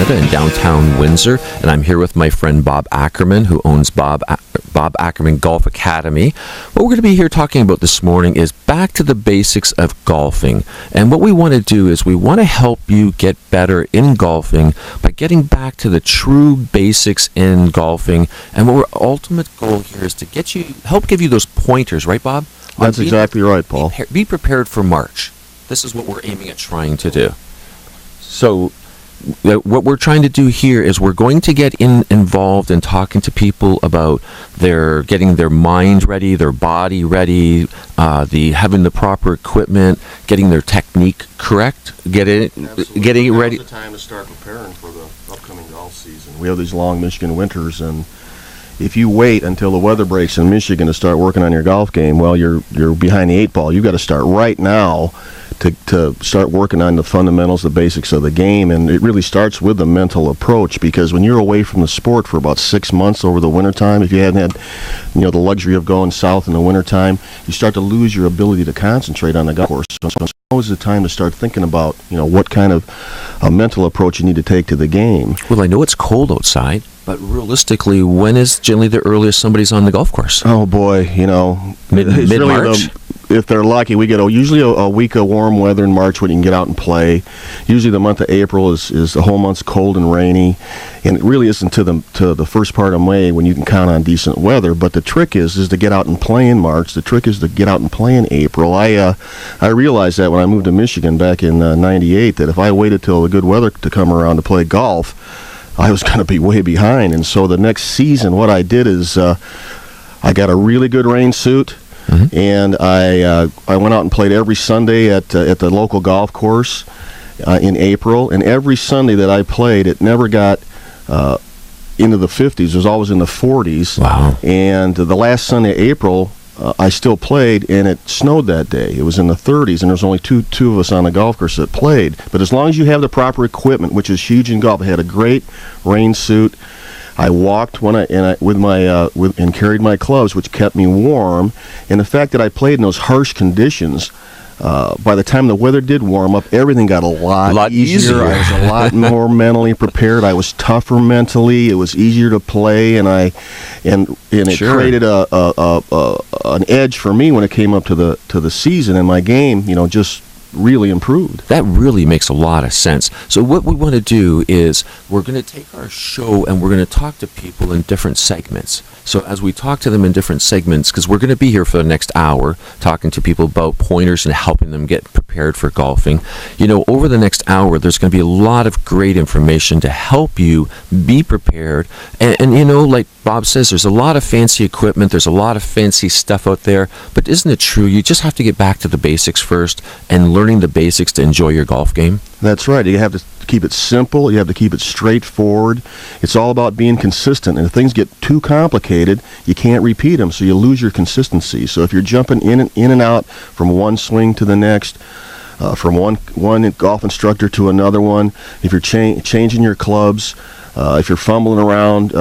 Canada in downtown Windsor, and I'm here with my friend Bob Ackerman, who owns Bob Ackerman Golf Academy. What we're going to be here talking about this morning is back to the basics of golfing. And what we want to do is we want to help you get better in golfing by getting back to the true basics in golfing. And what our ultimate goal here is to help give you those pointers, right, Bob? That's exactly right, Paul. Be prepared for March. This is what we're aiming at trying to do. So what we're trying to do here is we're going to get involved in talking to people about getting their mind ready, their body ready, having the proper equipment, getting their technique correct, getting it ready. Now's the time to start preparing for the upcoming golf season. We have these long Michigan winters, and if you wait until the weather breaks in Michigan to start working on your golf game, well, you're behind the eight ball. You've got to start right now to start working on the fundamentals, the basics of the game, and it really starts with the mental approach, because when you're away from the sport for about 6 months over the wintertime, if you hadn't had the luxury of going south in the wintertime, you start to lose your ability to concentrate on the golf course. So now is the time to start thinking about what kind of a mental approach you need to take to the game. Well, I know it's cold outside, but realistically, when is generally the earliest somebody's on the golf course? Oh boy, mid-March. If they're lucky, we get usually a week of warm weather in March when you can get out and play. Usually the month of April is the whole month's cold and rainy, and it really isn't to the first part of May when you can count on decent weather. But the trick is to get out and play in March. The trick is to get out and play in April. I realized that when I moved to Michigan back in '98, that if I waited till the good weather to come around to play golf, I was going to be way behind. And so the next season, what I did is I got a really good rain suit. Mm-hmm. And I went out and played every Sunday at the local golf course in April. And every Sunday that I played, it never got into the 50s. It was always in the 40s. Wow. And the last Sunday of April, I still played, and it snowed that day. It was in the 30s, and there was only two of us on the golf course that played. But as long as you have the proper equipment, which is huge in golf, I had a great rain suit. I walked and carried my clubs, which kept me warm. And the fact that I played in those harsh conditions, by the time the weather did warm up, everything got a lot easier. I was a lot more mentally prepared. I was tougher mentally. It was easier to play, and it Sure. created an edge for me when it came up to the season, and my game, just really improved. That really makes a lot of sense. So what we want to do is we're going to take our show and we're going to talk to people in different segments. So as we talk to them in different segments, because we're going to be here for the next hour talking to people about pointers and helping them get prepared for golfing. Over the next hour, there's going to be a lot of great information to help you be prepared. And like Bob says, there's a lot of fancy equipment. There's a lot of fancy stuff out there. But isn't it true? You just have to get back to the basics first and learning the basics to enjoy your golf game. That's right. You have to keep it simple. You have to keep it straightforward. It's all about being consistent. And if things get too complicated, you can't repeat them, so you lose your consistency. So if you're jumping in and out from one swing to the next, from one golf instructor to another one, if you're changing your clubs, if you're fumbling around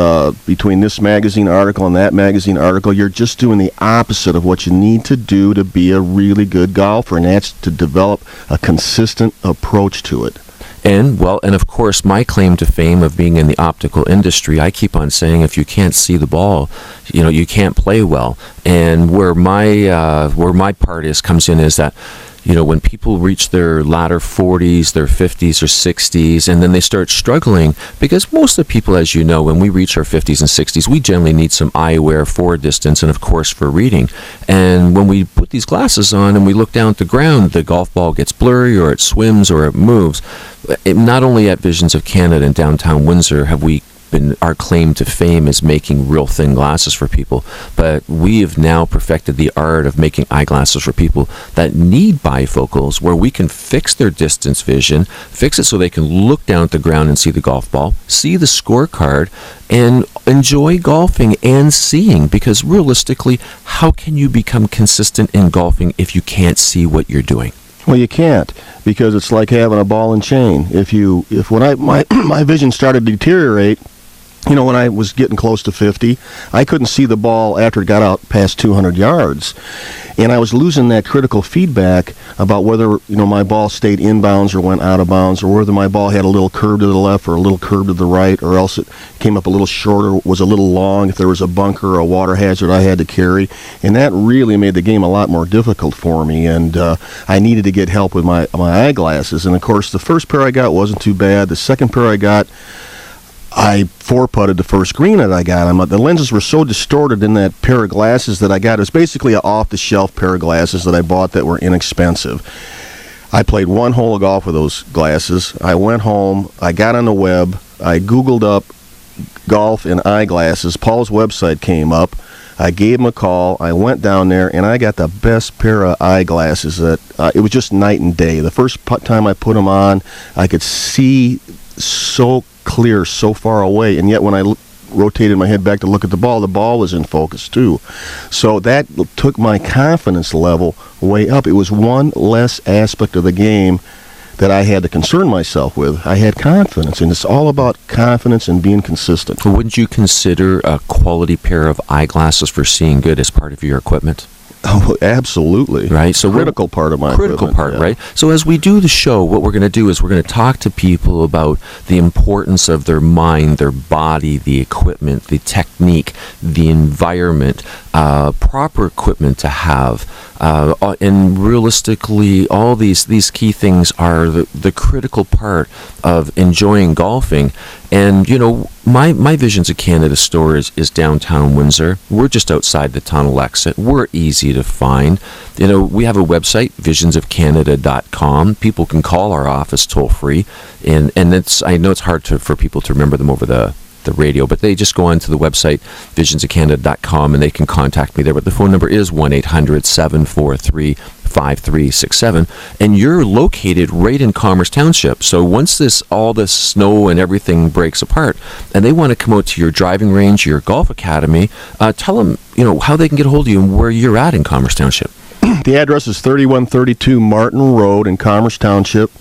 between this magazine article and that magazine article, you're just doing the opposite of what you need to do to be a really good golfer, and that's to develop a consistent approach to it. And of course, my claim to fame of being in the optical industry, I keep on saying if you can't see the ball, you can't play well. And where my part comes in is that, when people reach their latter 40s, their 50s or 60s, and then they start struggling, because most of the people, as you know, when we reach our 50s and 60s, we generally need some eyewear for distance and, of course, for reading. And when we put these glasses on and we look down at the ground, the golf ball gets blurry or it swims or it moves. Not only at Visions of Canada in downtown Windsor have we our claim to fame is making real thin glasses for people, but we have now perfected the art of making eyeglasses for people that need bifocals, where we can fix their distance vision, fix it so they can look down at the ground and see the golf ball, see the scorecard, and enjoy golfing and seeing. Because realistically, how can you become consistent in golfing if you can't see what you're doing? Well, you can't, because it's like having a ball and chain. If when my vision started to deteriorate, when I was getting close to 50, I couldn't see the ball after it got out past 200 yards. And I was losing that critical feedback about whether, my ball stayed inbounds or went out of bounds, or whether my ball had a little curve to the left or a little curve to the right, or else it came up a little shorter, was a little long, if there was a bunker or a water hazard I had to carry. And that really made the game a lot more difficult for me, and I needed to get help with my eyeglasses. And, of course, the first pair I got wasn't too bad. The second pair I got, I four-putted the first green that I got. The lenses were so distorted in that pair of glasses that I got. It was basically an off-the-shelf pair of glasses that I bought that were inexpensive. I played one hole of golf with those glasses. I went home. I got on the web. I Googled up golf and eyeglasses. Paul's website came up. I gave him a call. I went down there, and I got the best pair of eyeglasses. It was just night and day. The first time I put them on, I could see so clear, so far away, and yet when I rotated my head back to look at the ball was in focus too. So that took my confidence level way up. It was one less aspect of the game that I had to concern myself with. I had confidence, and it's all about confidence and being consistent. Wouldn't you consider a quality pair of eyeglasses for seeing good as part of your equipment? Oh, absolutely. Right. So critical part of my critical equipment, part, yeah. right? So as we do the show, what we're going to do is we're going to talk to people about the importance of their mind, their body, the equipment, the technique, the environment, proper equipment to have, and realistically, all these key things are the critical part of enjoying golfing. And my Visions of Canada store is downtown Windsor. We're just outside the tunnel exit. We're easy to find. We have a website, visionsofcanada.com. People can call our office toll free, and I know it's hard for people to remember them over the radio, but they just go on to the website, visionsofcanada.com, and they can contact me there. But the phone number is 1-800-743-5367, and you're located right in Commerce Township. So once all this snow and everything breaks apart, and they want to come out to your driving range, your golf academy, tell them, how they can get a hold of you and where you're at in Commerce Township. The address is 3132 Martin Road in Commerce Township.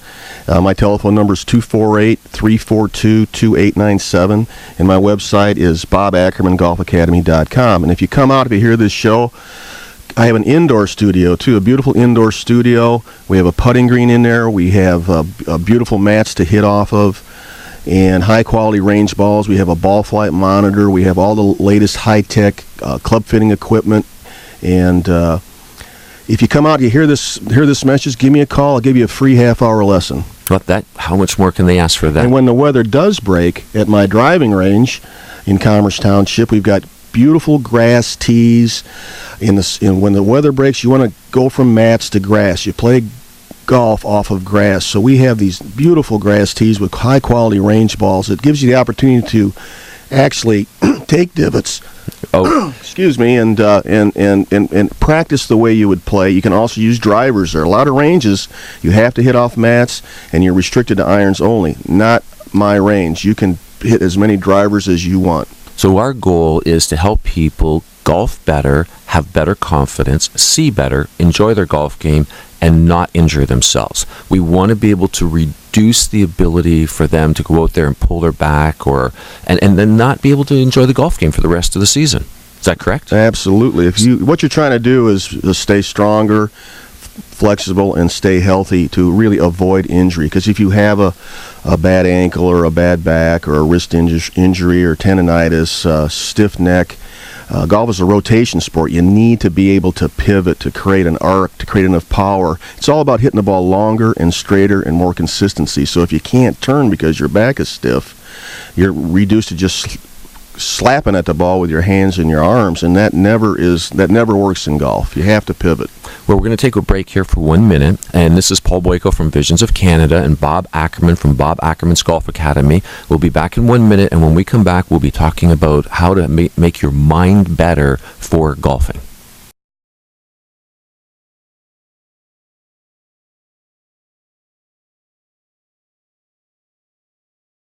My telephone number is 248-342-2897, and my website is bobackermangolfacademy.com. And if you hear this show, I have an indoor studio, too, a beautiful indoor studio. We have a putting green in there. We have beautiful mats to hit off of and high-quality range balls. We have a ball flight monitor. We have all the latest high-tech club fitting equipment. And if you come out, you hear this message, give me a call. I'll give you a free half-hour lesson. How much more can they ask for that? And when the weather does break at my driving range in Commerce Township, we've got beautiful grass tees. When the weather breaks, you want to go from mats to grass. You play golf off of grass. So we have these beautiful grass tees with high-quality range balls. It gives you the opportunity to actually take divots. Excuse me, and practice the way you would play. You can also use drivers. There are a lot of ranges you have to hit off mats, and you're restricted to irons only. Not my range. You can hit as many drivers as you want. So our goal is to help people golf better, have better confidence, see better, enjoy their golf game, and not injure themselves. We want to be able to reduce the ability for them to go out there and pull their back and then not be able to enjoy the golf game for the rest of the season. Is that correct? Absolutely. What you're trying to do is stay stronger, flexible, and stay healthy to really avoid injury. Because if you have a bad ankle or a bad back or a wrist injury or tendonitis, stiff neck, golf is a rotation sport. You need to be able to pivot, to create an arc, to create enough power. It's all about hitting the ball longer and straighter and more consistency. So if you can't turn because your back is stiff, you're reduced to just slapping at the ball with your hands and your arms, and that never works in golf. You have to pivot. Well, we're going to take a break here for 1 minute, and this is Paul Boyko from Visions of Canada and Bob Ackerman from Bob Ackerman's Golf Academy. We'll be back in 1 minute, and when we come back, we'll be talking about how to make your mind better for golfing.